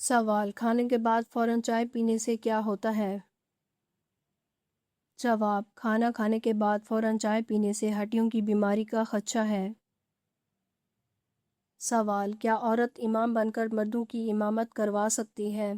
سوال: کھانے کے بعد فوراً چائے پینے سے کیا ہوتا ہے؟ جواب: کھانا کھانے کے بعد فوراً چائے پینے سے ہڈیوں کی بیماری کا خدشہ ہے۔ سوال: کیا عورت امام بن کر مردوں کی امامت کروا سکتی ہے؟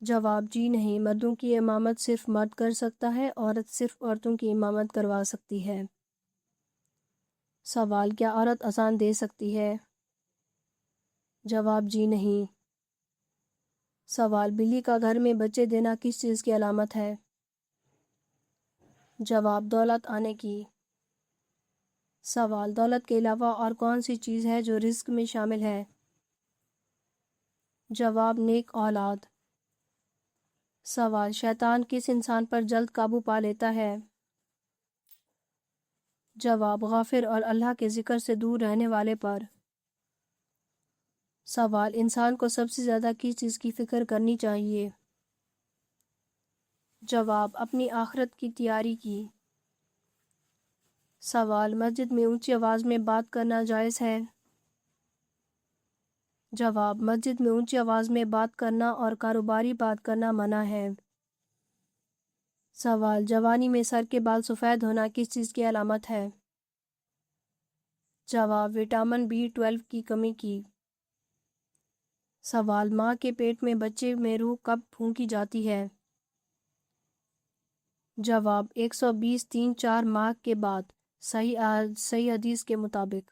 جواب: جی نہیں، مردوں کی امامت صرف مرد کر سکتا ہے، عورت صرف عورتوں کی امامت کروا سکتی ہے۔ سوال: کیا عورت اذان دے سکتی ہے؟ جواب: جی نہیں۔ سوال: بلی کا گھر میں بچے دینا کس چیز کی علامت ہے؟ جواب: دولت آنے کی۔ سوال: دولت کے علاوہ اور کون سی چیز ہے جو رزق میں شامل ہے؟ جواب: نیک اولاد۔ سوال: شیطان کس انسان پر جلد قابو پا لیتا ہے؟ جواب: غافل اور اللہ کے ذکر سے دور رہنے والے پر۔ سوال: انسان کو سب سے زیادہ کس چیز کی فکر کرنی چاہیے؟ جواب: اپنی آخرت کی تیاری کی۔ سوال: مسجد میں اونچی آواز میں بات کرنا جائز ہے؟ جواب: مسجد میں اونچی آواز میں بات کرنا اور کاروباری بات کرنا منع ہے۔ سوال: جوانی میں سر کے بال سفید ہونا کس چیز کی علامت ہے؟ جواب: وٹامن B12 کی کمی کی۔ سوال: ماں کے پیٹ میں بچے میں روح کب پھونکی جاتی ہے؟ جواب: 120-3-4 ماہ کے بعد، صحیح حدیث کے مطابق۔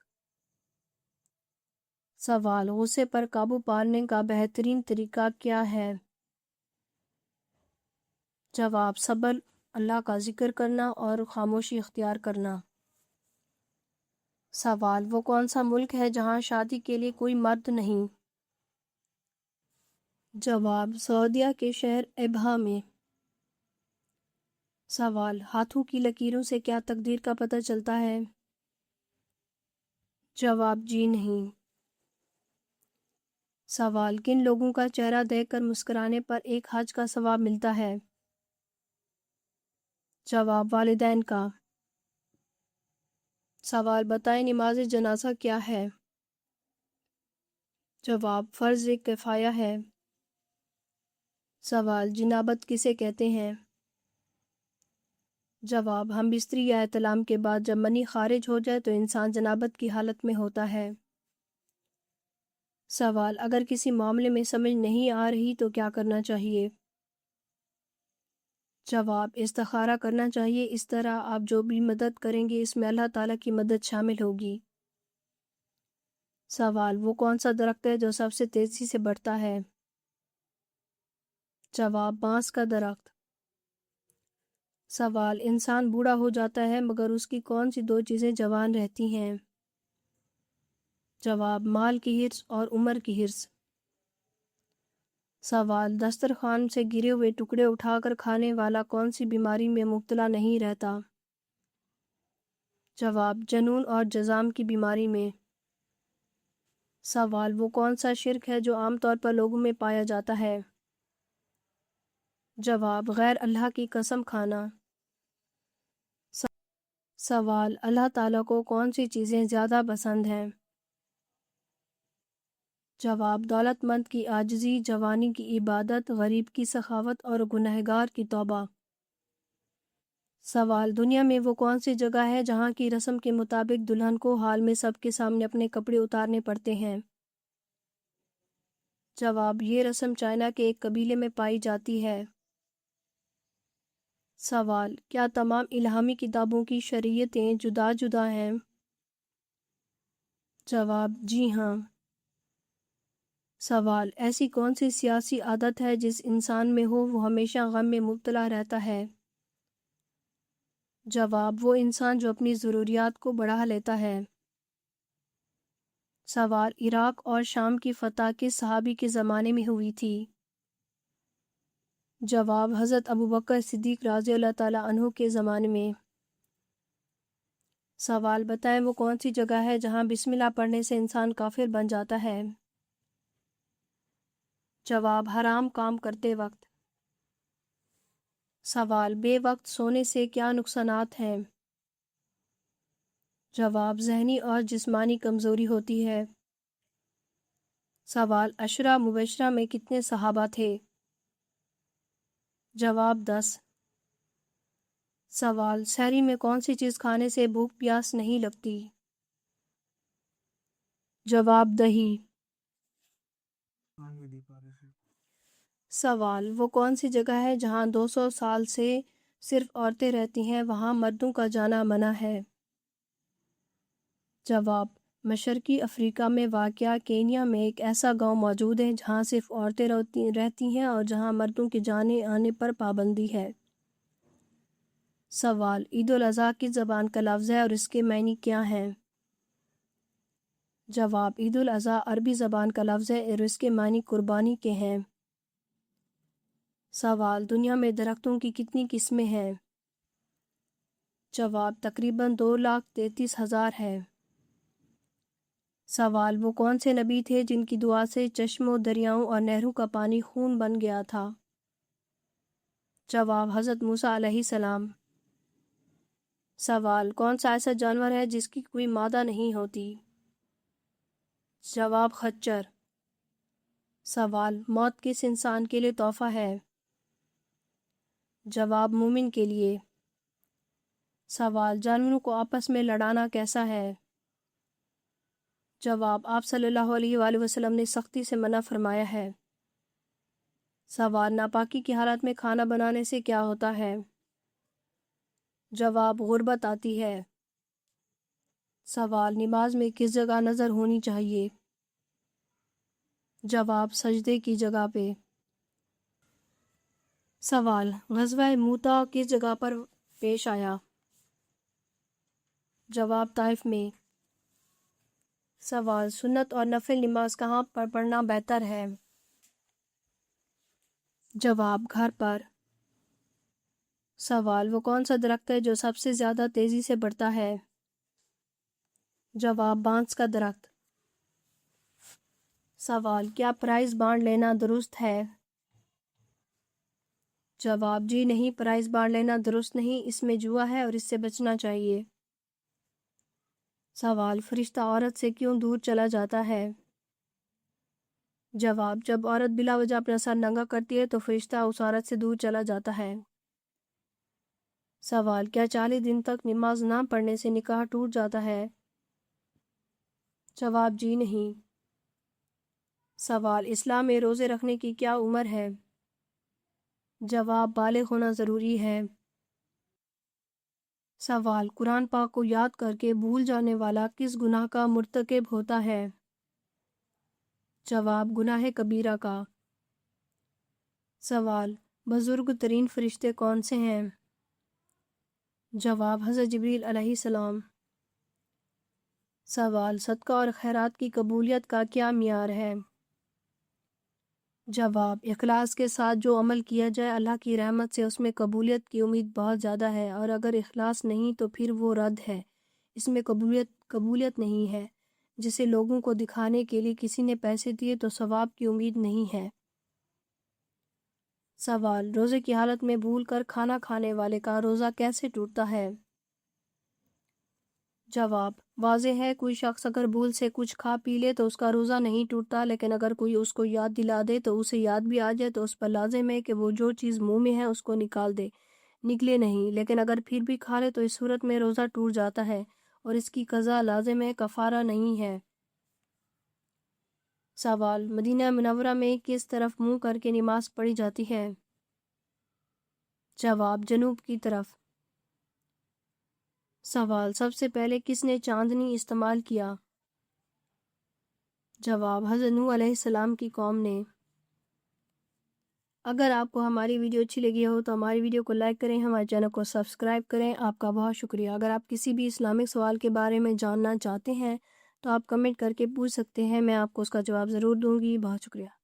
سوال: غصے پر قابو پانے کا بہترین طریقہ کیا ہے؟ جواب: صبر، اللہ کا ذکر کرنا اور خاموشی اختیار کرنا۔ سوال: وہ کون سا ملک ہے جہاں شادی کے لیے کوئی مرد نہیں؟ جواب: سعودیہ کے شہر ابہا میں۔ سوال: ہاتھوں کی لکیروں سے کیا تقدیر کا پتہ چلتا ہے؟ جواب: جی نہیں۔ سوال: کن لوگوں کا چہرہ دیکھ کر مسکرانے پر ایک حج کا ثواب ملتا ہے؟ جواب: والدین کا۔ سوال: بتائیں نماز جنازہ کیا ہے؟ جواب: فرض کفایہ ہے۔ سوال: جنابت کسے کہتے ہیں؟ جواب: ہم بستری یا احتلام کے بعد جب منی خارج ہو جائے تو انسان جنابت کی حالت میں ہوتا ہے۔ سوال: اگر کسی معاملے میں سمجھ نہیں آ رہی تو کیا کرنا چاہیے؟ جواب: استخارہ کرنا چاہیے، اس طرح آپ جو بھی مدد کریں گے اس میں اللہ تعالیٰ کی مدد شامل ہوگی۔ سوال: وہ کون سا درخت ہے جو سب سے تیزی سے بڑھتا ہے؟ جواب: بانس کا درخت۔ سوال: انسان بوڑھا ہو جاتا ہے مگر اس کی کون سی دو چیزیں جوان رہتی ہیں؟ جواب: مال کی حرص اور عمر کی حرص۔ سوال: دسترخوان سے گرے ہوئے ٹکڑے اٹھا کر کھانے والا کون سی بیماری میں مبتلا نہیں رہتا؟ جواب: جنون اور جذام کی بیماری میں۔ سوال: وہ کون سا شرک ہے جو عام طور پر لوگوں میں پایا جاتا ہے؟ جواب: غیر اللہ کی قسم کھانا۔ سوال: اللہ تعالیٰ کو کون سی چیزیں زیادہ پسند ہیں؟ جواب: دولت مند کی عاجزی، جوانی کی عبادت، غریب کی سخاوت اور گنہگار کی توبہ۔ سوال: دنیا میں وہ کون سی جگہ ہے جہاں کی رسم کے مطابق دلہن کو حال میں سب کے سامنے اپنے کپڑے اتارنے پڑتے ہیں؟ جواب: یہ رسم چائنا کے ایک قبیلے میں پائی جاتی ہے۔ سوال: کیا تمام الہامی کتابوں کی شریعتیں جدا جدا ہیں؟ جواب: جی ہاں۔ سوال: ایسی کون سی سیاسی عادت ہے جس انسان میں ہو وہ ہمیشہ غم میں مبتلا رہتا ہے؟ جواب: وہ انسان جو اپنی ضروریات کو بڑھا لیتا ہے۔ سوال: عراق اور شام کی فتح کس صحابی کے زمانے میں ہوئی تھی؟ جواب: حضرت ابوبکر صدیق رضی اللہ تعالیٰ عنہ کے زمانے میں۔ سوال: بتائیں وہ کون سی جگہ ہے جہاں بسم اللہ پڑھنے سے انسان کافر بن جاتا ہے؟ جواب: حرام کام کرتے وقت۔ سوال: بے وقت سونے سے کیا نقصانات ہیں؟ جواب: ذہنی اور جسمانی کمزوری ہوتی ہے۔ سوال، عشرہ مبشرہ میں کتنے صحابہ تھے؟ جواب 10۔ سوال، سحری میں کون سی چیز کھانے سے بھوک پیاس نہیں لگتی؟ جواب دہی۔ سوال، وہ کون سی جگہ ہے جہاں 200 سال سے صرف عورتیں رہتی ہیں، وہاں مردوں کا جانا منع ہے؟ جواب، مشرقی افریقہ میں واقع کینیا میں ایک ایسا گاؤں موجود ہے جہاں صرف عورتیں رہتی ہیں اور جہاں مردوں کے جانے آنے پر پابندی ہے۔ سوال، عید الاضحیٰ کس زبان کا لفظ ہے اور اس کے معنی کیا ہیں؟ جواب، عید الاضحیٰ عربی زبان کا لفظ ہے اور اس کے معنی قربانی کے ہیں۔ سوال، دنیا میں درختوں کی کتنی قسمیں ہیں؟ جواب، تقریباً 2,33,000 ہے۔ سوال، وہ کون سے نبی تھے جن کی دعا سے چشموں، دریاؤں اور نہروں کا پانی خون بن گیا تھا؟ جواب، حضرت موسیٰ علیہ السلام۔ سوال، کون سا ایسا جانور ہے جس کی کوئی مادہ نہیں ہوتی؟ جواب، خچر۔ سوال، موت کس انسان کے لیے تحفہ ہے؟ جواب، مومن کے لیے۔ سوال، جانوروں کو آپس میں لڑانا کیسا ہے؟ جواب، آپ صلی اللہ علیہ وآلہ وسلم نے سختی سے منع فرمایا ہے۔ سوال، ناپاکی کی حالت میں کھانا بنانے سے کیا ہوتا ہے؟ جواب، غربت آتی ہے۔ سوال، نماز میں کس جگہ نظر ہونی چاہیے؟ جواب، سجدے کی جگہ پہ۔ سوال، غزوہ موتا کس جگہ پر پیش آیا؟ جواب، طائف میں۔ سوال، سنت اور نفل نماز کہاں پر پڑھنا بہتر ہے؟ جواب، گھر پر۔ سوال، وہ کون سا درخت ہے جو سب سے زیادہ تیزی سے بڑھتا ہے؟ جواب، بانس کا درخت۔ سوال، کیا پرائز بانڈ لینا درست ہے؟ جواب، جی نہیں، پرائز بانڈ لینا درست نہیں، اس میں جوا ہے اور اس سے بچنا چاہیے۔ سوال، فرشتہ عورت سے کیوں دور چلا جاتا ہے؟ جواب، جب عورت بلا وجہ اپنا سر ننگا کرتی ہے تو فرشتہ اس عورت سے دور چلا جاتا ہے۔ سوال، کیا 40 دن تک نماز نہ پڑھنے سے نکاح ٹوٹ جاتا ہے؟ جواب، جی نہیں۔ سوال، اسلام میں روزے رکھنے کی کیا عمر ہے؟ جواب، بالغ ہونا ضروری ہے۔ سوال، قرآن پاک کو یاد کر کے بھول جانے والا کس گناہ کا مرتکب ہوتا ہے؟ جواب، گناہ کبیرہ کا۔ سوال، بزرگ ترین فرشتے کون سے ہیں؟ جواب، حضرت جبریل علیہ السلام۔ سوال، صدقہ اور خیرات کی قبولیت کا کیا معیار ہے؟ جواب، اخلاص کے ساتھ جو عمل کیا جائے اللہ کی رحمت سے اس میں قبولیت کی امید بہت زیادہ ہے، اور اگر اخلاص نہیں تو پھر وہ رد ہے، اس میں قبولیت نہیں ہے۔ جسے لوگوں کو دکھانے کے لیے کسی نے پیسے دیے تو ثواب کی امید نہیں ہے۔ سوال، روزے کی حالت میں بھول کر کھانا کھانے والے کا روزہ کیسے ٹوٹتا ہے؟ جواب، واضح ہے، کوئی شخص اگر بھول سے کچھ کھا پی لے تو اس کا روزہ نہیں ٹوٹتا، لیکن اگر کوئی اس کو یاد دلا دے تو اسے یاد بھی آ جائے تو اس پر لازم ہے کہ وہ جو چیز منہ میں ہے اس کو نکال دے، نکلے نہیں، لیکن اگر پھر بھی کھا لے تو اس صورت میں روزہ ٹوٹ جاتا ہے اور اس کی قضا لازم ہے، کفارہ نہیں ہے۔ سوال، مدینہ منورہ میں کس طرف منہ کر کے نماز پڑھی جاتی ہے؟ جواب، جنوب کی طرف۔ سوال، سب سے پہلے کس نے چاندنی استعمال کیا؟ جواب، حضرت نوح علیہ السلام کی قوم نے۔ اگر آپ کو ہماری ویڈیو اچھی لگی ہو تو ہماری ویڈیو کو لائک کریں، ہمارے چینل کو سبسکرائب کریں۔ آپ کا بہت شکریہ۔ اگر آپ کسی بھی اسلامک سوال کے بارے میں جاننا چاہتے ہیں تو آپ کمنٹ کر کے پوچھ سکتے ہیں، میں آپ کو اس کا جواب ضرور دوں گی۔ بہت شکریہ۔